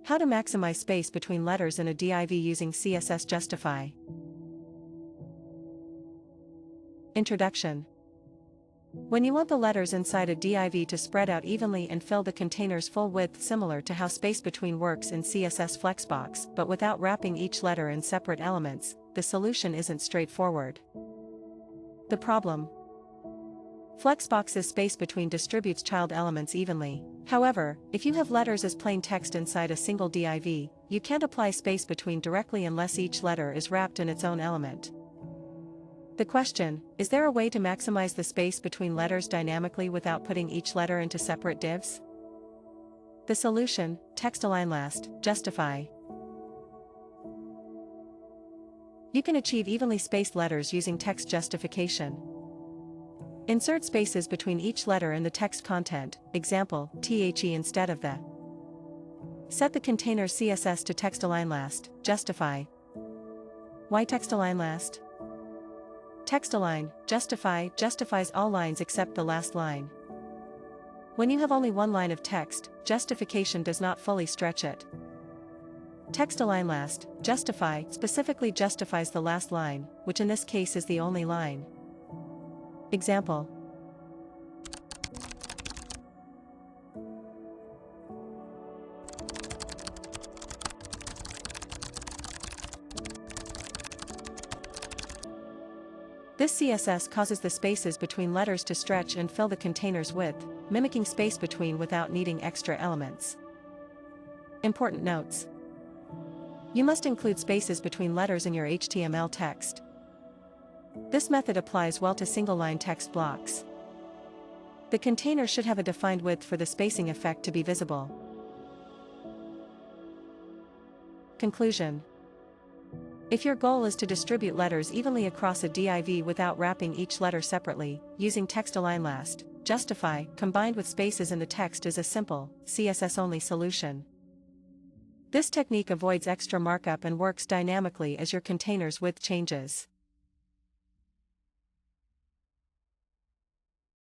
How to maximize space between letters in a div using CSS Justify. Introduction. When you want the letters inside a div to spread out evenly and fill the container's full width, similar to how space between works in CSS Flexbox, but without wrapping each letter in separate elements, the solution isn't straightforward. The problem. Flexbox's space between distributes child elements evenly. However, if you have letters as plain text inside a single div, you can't apply space between directly unless each letter is wrapped in its own element. The question, is there a way to maximize the space between letters dynamically without putting each letter into separate divs? The solution, text align last, justify. You can achieve evenly spaced letters using text justification. Insert spaces between each letter in the text content, example, the instead of the. Set the container CSS to text align last, justify. Why text align last? Text align, justify, justifies all lines except the last line. When you have only one line of text, justification does not fully stretch it. Text align last, justify, specifically justifies the last line, which in this case is the only line. Example. This CSS causes the spaces between letters to stretch and fill the container's width, mimicking space between without needing extra elements. Important notes. You must include spaces between letters in your HTML text. This method applies well to single-line text blocks. The container should have a defined width for the spacing effect to be visible. Conclusion. If your goal is to distribute letters evenly across a div without wrapping each letter separately, using text align last, justify, combined with spaces in the text is a simple, CSS-only solution. This technique avoids extra markup and works dynamically as your container's width changes.